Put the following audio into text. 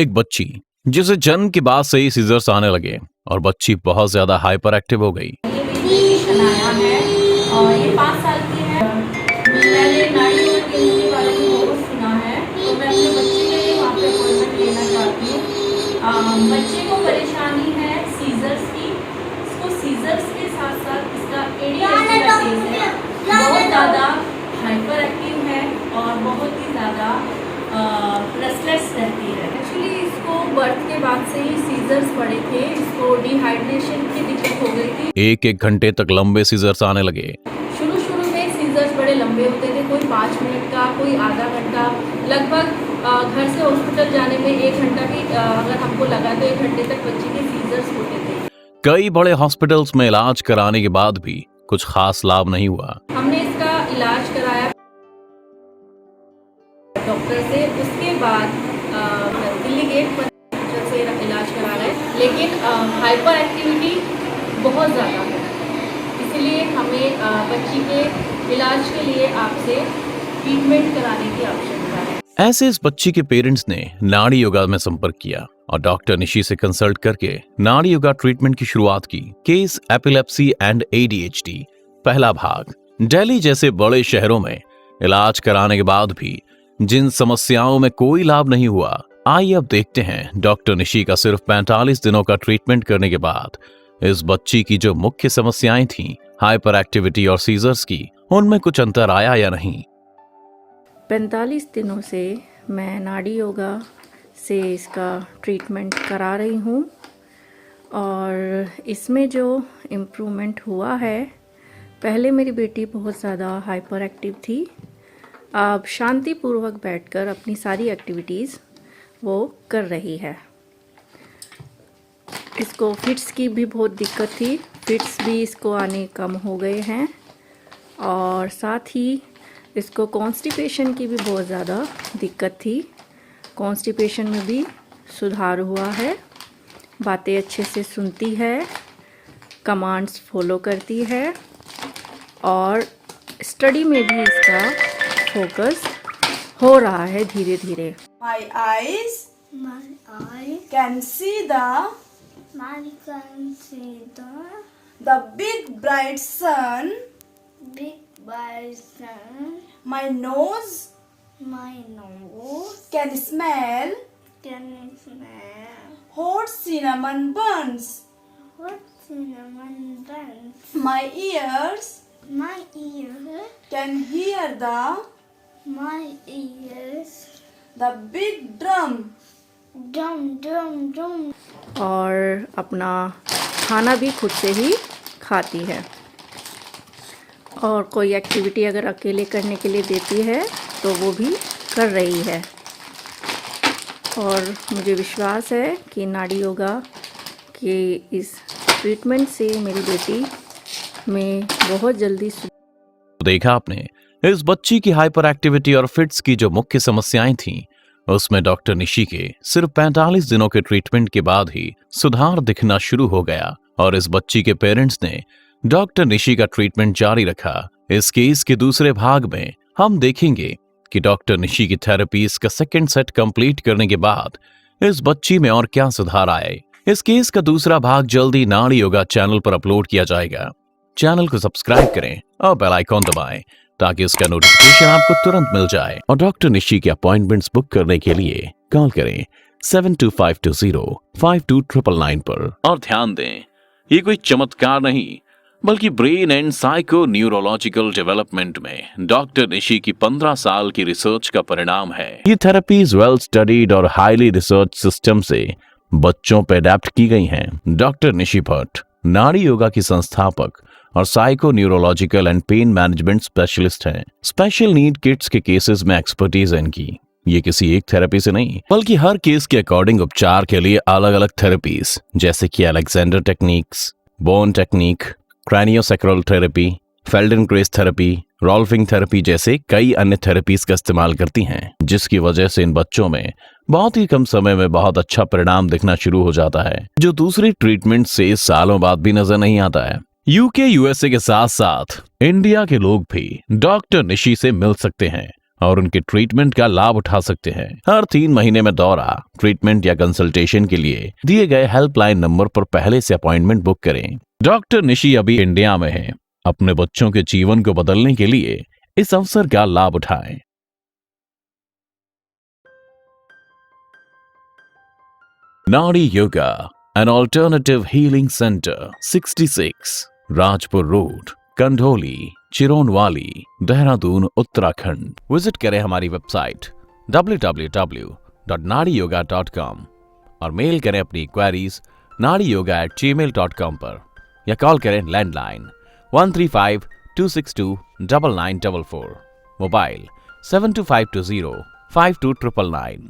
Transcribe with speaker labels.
Speaker 1: एक बच्ची जिसे जन्म के बाद से ही सीजर्स आने लगे और बच्ची बहुत ज्यादा हाइपर एक्टिव हो गई।
Speaker 2: ये मेरी शनाया है और ये 5 साल की है। मैंने नाड़ी और केंद्र के बारे में बहुत सुना है, तो मैं अपने बच्चे के लिए वहाँ पे अपॉइंटमेंट लेना चाहती हूँ। बच्चे को परेशानी है सीजर्स की। इसको सीजर्स के साथ साथ इसका ADHD का केस है, बहुत ज़्यादा हाइपर एक्टिव है और बहुत ही ज़्यादा रेस्टलेस रहती है। एक्चुअली इसको बर्थ के बाद से ही सीजर्स पड़े थे, इसको डिहाइड्रेशन की दिक्कत हो गई थी।
Speaker 1: एक एक घंटे तक लंबे सीजर्स आने लगे।
Speaker 2: शुरू में सीजर्स बड़े लंबे होते थे, कोई 5 मिनट का, कोई आधा घंटा, लगभग घर से हॉस्पिटल जाने में 1 घंटा भी अगर हमको लगा तो 1 घंटे तक बच्चे के सीजर्स होते थे।
Speaker 1: कई बड़े हॉस्पिटल्स में इलाज कराने के बाद भी कुछ खास लाभ नहीं हुआ।
Speaker 2: हमने इसका इलाज कराया डॉक्टर से, उसके बाद दिल्ली गेट पर से इलाज करा रहे हैं, लेकिन हाइपर एक्टिविटी बहुत ज़्यादा है, इसलिए हमें बच्ची के इलाज के लिए आपसे ट्रीटमेंट कराने की आवश्यकता है।
Speaker 1: ऐसे इस बच्ची के पेरेंट्स ने नाड़ी योगा में संपर्क किया और डॉक्टर निशी से कंसल्ट करके नाड़ी योगा ट्रीटमेंट की शुरुआत की। केस एपिलेप्सी एंड ADHD पहला भाग। दिल्ली जैसे बड़े शहरों में इलाज कराने के बाद भी जिन समस्याओं में कोई लाभ नहीं हुआ, आइए अब देखते हैं डॉक्टर निशी का सिर्फ 45 दिनों का ट्रीटमेंट करने के बाद इस बच्ची की जो मुख्य समस्याएं थीं, हाइपर एक्टिविटी और सीजर्स की, उनमें कुछ अंतर आया या नहीं।
Speaker 3: 45 दिनों से मैं नाड़ी योगा से इसका ट्रीटमेंट करा रही हूँ और इसमें जो इम्प्रूवमेंट हुआ है, पहले मेरी बेटी बहुत ज़्यादा हाइपर एक्टिव थी, अब शांतिपूर्वक बैठकर अपनी सारी एक्टिविटीज़ वो कर रही है। इसको फिट्स की भी बहुत दिक्कत थी, फिट्स भी इसको आने कम हो गए हैं और साथ ही इसको कॉन्स्टिपेशन की भी बहुत ज़्यादा दिक्कत थी। कॉन्स्टिपेशन में भी सुधार हुआ है, बातें अच्छे से सुनती है, कमांड्स फॉलो करती है और स्टडी में भी इसका फोकस हो रहा है धीरे धीरे।
Speaker 4: My eyes can see the big bright sun. My nose can smell hot cinnamon buns. My ears can hear the big drum.
Speaker 3: और अपना खाना भी खुद से ही खाती है और कोई एक्टिविटी अगर अकेले करने के लिए देती है तो वो भी कर रही है और मुझे विश्वास है कि नाड़ी योगा के इस ट्रीटमेंट से मेरी बेटी में बहुत जल्दी
Speaker 1: देखा आपने, इस बच्ची की हाइपर एक्टिविटी और फिट्स की जो मुख्य समस्याएं थीं, उसमें डॉक्टर निशी के सिर्फ 45 दिनों के ट्रीटमेंट के बाद ही सुधार दिखना शुरू हो गया और इस बच्ची के पेरेंट्स ने डॉक्टर निशी का ट्रीटमेंट जारी रखा। इस केस के दूसरे भाग में हम देखेंगे कि डॉक्टर निशी की थेरेपीज का सेकंड सेट कंप्लीट करने के बाद इस बच्ची में और क्या सुधार आए। इस केस का दूसरा भाग जल्दी नाड़ी योगा चैनल पर अपलोड किया जाएगा। चैनल को सब्सक्राइब करें और बेल आइकॉन दबाएं ताकि इसका नोटिफिकेशन आपको तुरंत मिल जाए और डॉक्टर निशी के अपॉइंटमेंट्स बुक करने के लिए कॉल करें 7252052999 पर। और ध्यान दें, ये कोई चमत्कार नहीं बल्कि brain and psycho neurological development में डॉक्टर निशी की 15 साल की रिसर्च का परिणाम है। ये थेरेपीज वेल स्टडीड और हाईली रिसर्च सिस्टम से बच्चों पर अडेप्ट की गई हैं। डॉक्टर निशी भट्ट नाड़ी योगा की संस्थापक और psycho neurological and pain management specialist हैं। स्पेशल नीड किड्स के केसेस में एक्सपर्टीज है इनकी। ये किसी एक थेरेपी से नहीं बल्कि हर केस के अकॉर्डिंग उपचार के लिए अलग अलग थेरेपीज जैसे कि Alexander techniques, bone technique, craniosacral therapy, Feldenkrais therapy, rolfing therapy जैसे कई अन्य थेरेपीज का इस्तेमाल करती हैं, जिसकी वजह से इन बच्चों में बहुत ही कम समय में बहुत अच्छा परिणाम दिखना शुरू हो जाता है, जो दूसरी ट्रीटमेंट से सालों बाद भी नजर नहीं आता है। यूके यूएसए के साथ साथ इंडिया के लोग भी डॉक्टर निशी से मिल सकते हैं और उनके ट्रीटमेंट का लाभ उठा सकते हैं। हर 3 महीने में दौरा, ट्रीटमेंट या कंसल्टेशन के लिए दिए गए हेल्पलाइन नंबर पर पहले से अपॉइंटमेंट बुक करें। डॉक्टर निशी अभी इंडिया में है। अपने बच्चों के जीवन को बदलने के लिए इस अवसर का लाभ उठाएं। Nadi Yoga, an alternative healing center, 66 Rajpur road, Kandholi, Chironwali, Dehradun, Uttarakhand. Visit करें हमारी वेबसाइट www.nadiyoga.com और मेल करें अपनी क्वेरीज nadiyoga@gmail.com पर या कॉल करें लैंडलाइन 135-262-9944, मोबाइल 72520-52999।